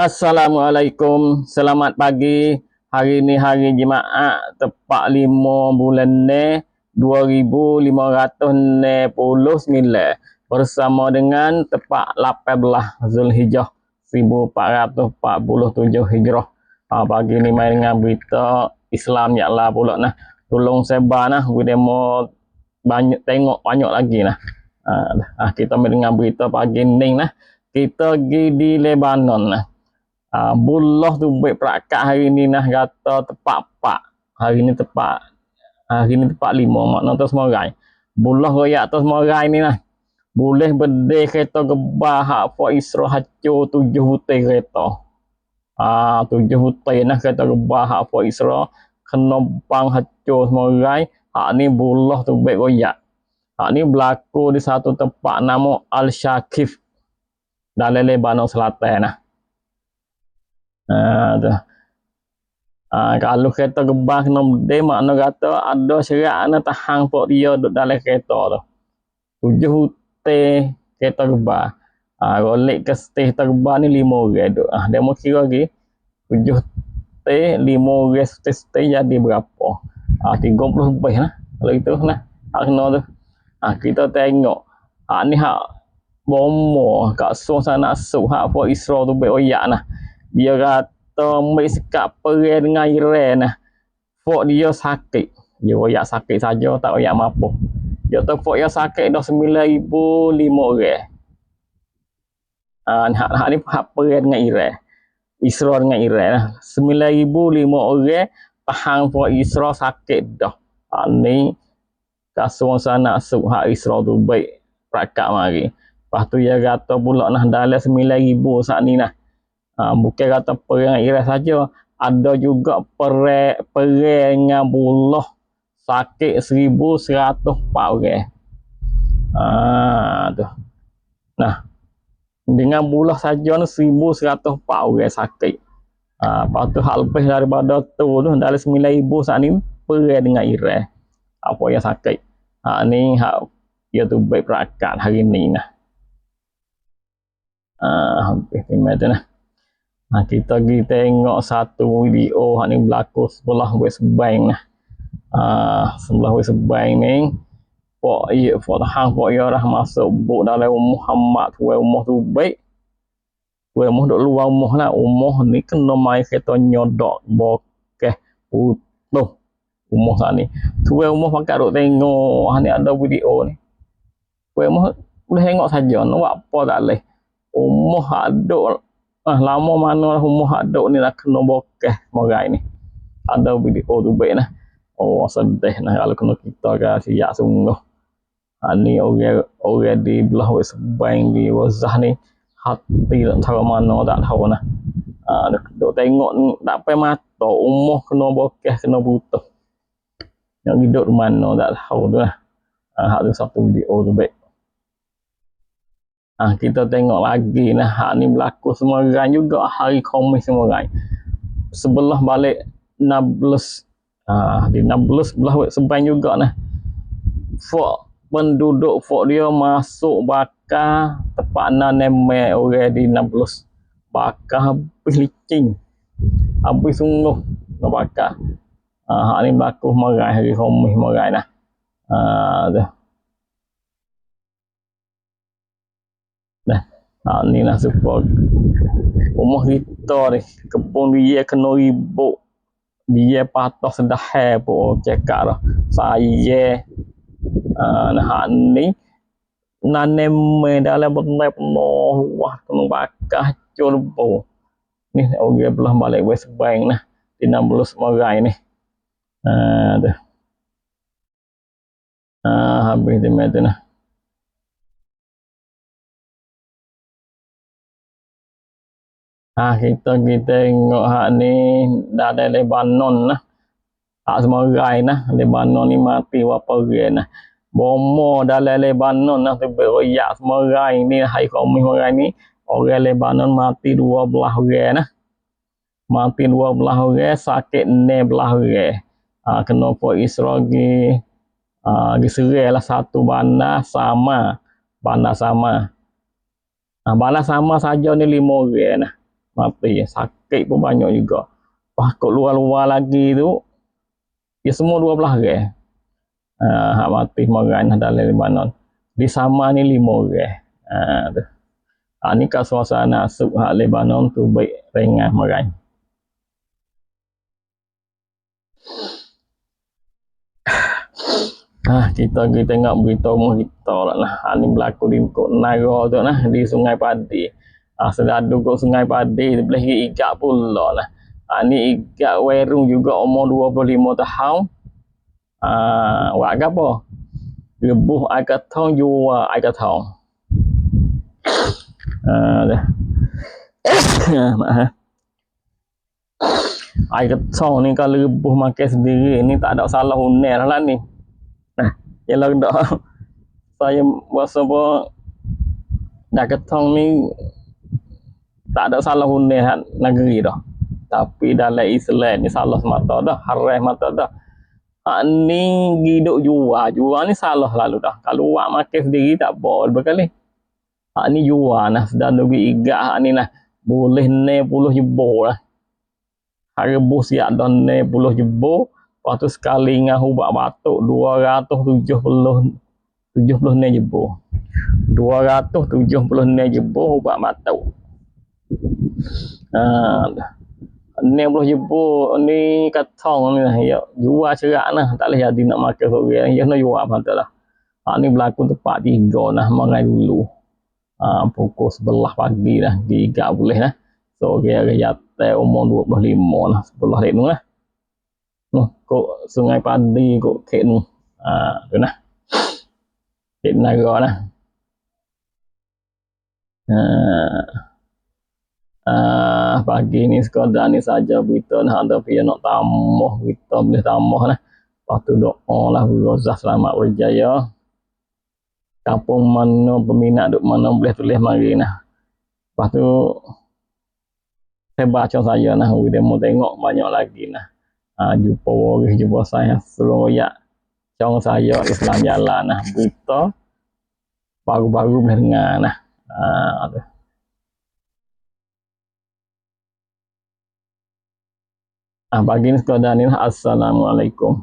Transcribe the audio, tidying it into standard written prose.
Assalamualaikum, selamat pagi. Hari ni hari Jumaat, tepat 5 bulan ni 2569 bersama dengan tepat 18 Zulhijjah 1447 Hijrah. Pagi ni main dengan berita Islam yaklah pula nah. Tolong sebar nah, we demo banyak tengok banyak lagi nah. Kita main dengan berita pagi ni nah. Kita pergi di Lebanon nah. Bulah tu baik perakat hari ni nah kata tepat 4. Hari ni tepat 5 makna tu semorai. Bulah royak tu semorai ni nah. Boleh berdeh kereta gebah hak Fort Isra hancur 7 hutai kereta. 7 hutai nah kereta gebah hak Fort Isra kena bang hancur semorai. Hak ni bulah tu baik royak. Hak ni berlaku di satu tempat nama Al-Shakif dalam Lebanon Selatan nah. Kalau kereta gebah kena berdeh makna kata ada syarat nak tahan pok dia duduk dalam kereta tu. 7 hutai kereta gebah. Golek ke steh kereta gebah ni 5 orang duk. Demo kira lagi 7 hutai 5 orang steh jadi berapa? 30 lebih lah. Kalau itu nah. Hak kena tu. Kita tengok. Ni hak bomo kat suasana asuk hak Fort Isra tu baik oyak nah. Dia kata ambil sekat perang dengan Iran nah. Fort dia sakit. Dia royak sakit saja tak royak mampu. Dia tu fort dia sakit dah 9,005 orang. Hak ni hak perang dengan Iran. Isra dengan Iran nah. 9,005 orang tahan Fort Isra sakit dah. Ni kat suasana asuk hak Isra tu baik perakat mari. Lepas tu dia kata pula nah dalam 9,000 saat ni nah. Bukan kata perang Iran saja, ada juga perang dengan bulah sakit 1,104 orang. Tu. Nah, dengan bulah saja ni 1,104 orang sakit. Lepas tu hal lebih daripada tu dalam 9,000 saat ni perang dengan Iran. Apa yang sakit. Ni hak dia tu baik perakat hari ni nah. Hampir timat nah. Kita pergi tengok satu video hak ni berlaku sebelah West Bank nah. Sebelah West Bank ni pok hang pok ya dah masuk buk dalam Muhammad tu rumah tu baik. Rumah duk luar rumah lah. Rumah ni kena mai kereta nyodok bokeh utuh rumah sat ni. Tu rumah pakat duk tengok ni ada video ni. Rumah boleh tengok saja nak buat apa tak leh. Rumah aduk lama mana rumah aduk ni nak kena bokeh morai ni. Ada video tu baik nah. Sedih nah kalau kena kita ke siap sungguh. Ni orang di belah West Bank di Wazah ni hati tak tahu mana tak tahu nah. Duk tengok ni tak pai mata rumah kena bokeh kena butuh. Nak hidup mana tak tahu tu nah. Hak tu satu video tu baik. Kita tengok lagi nah hak ni berlaku semorai juga hari Khamis semorai. Sebelah balik Nablus. Di Nablus belah Sebank juga nah. Fort penduduk fort dia masuk bakar tepat neme orang di Nablus. Bakar habis licin. Habis sungguh nak bakar. Hak ni berlaku semorai hari Khamis semorai nah. Tu. Ni lah support rumah kita ni kebun dia kena ribut dia patah sedah pun cekak dah saya hak ni nanem dalam benda penuh wah kena bakar hancur lebur ni orang belah balik West Bank nah di 16 Marai ni tu habis dia tu nah. Kita tengok hak ni dari Lebanon nah. Hak semorai nah, Lebanon ni mati berapa orang nah. Bomo dalam Lebanon nah tu beroyak semorai ni hari Khamis semorai ni orang Lebanon mati 12 orang nah. Mati 12 orang, sakit 16 orang. Kena Fort Isra gi serai lah satu bandar sama. Bandar sama saja ni 5 orang nah. mati. Sakit pun banyak juga. Pakut luar-luar lagi tu, dia semua 12 orang. Hak mati meran dalam Lebanon. Di sama ni 5 orang. Tu. Ni kat suasana sub hak Lebanon tu baik ringan meran. Kita pergi tengok berita rumah kita lah. Ni berlaku di Nara tu lah, di Sungai Padi. Sedadu kat Sungai Padi, boleh ikat pula lah. Ni ikat werung juga umur 25 tahun. Buat apa? Rebuh air katong, jual air katong. Air katong ni kalau rebuh makan sendiri ni tak ada salah unek lah ni. Ialah dak saya rasa apa dah katong ni tak ada salah unek negeri dah. Tapi dalam Islam ni salah semata dah, haram mata dah. Ni hidup jual ni salah lalu dah. Kalau buat makan sendiri tak boleh berkali. Ni jual nah sedang dugi igak ni nah boleh 60 jebol lah. Rebus siap dah 60 jebol. Lepas tu sekali dengan ubat batuk 276 jebol. 276 jebol ubat batuk. 60 jebol ni katong ni lah. Ya, jual cerak lah. Tak boleh jadi nak makan seorang. Ya, nak jual apa tak lah. Ni berlaku tempat 3 lah. Marai dulu. Pukul 11 pagi lah. 3 boleh lah. So, kira jatuh umur 25 lah. 11 dek tu lah. Kok Sungai Padi, kok kek tu. Tu lah. Kek Nara lah. Pagi ni sekadar ni saja berita nak ada pihak nak tambah berita boleh tambah lah. Lepas tu doa lah Rozah selamat berjaya. Kampung mana peminat duk mana boleh tulis mari nah. Lepas tu saya baca saya nah, kita mau tengok banyak lagi nah. Jumpa waris jumpa saya seluruh royak. Cong saya Islam jalan nah, berita baru-baru boleh dengar nah. Pagi ni sekadar ni lah. Assalamualaikum.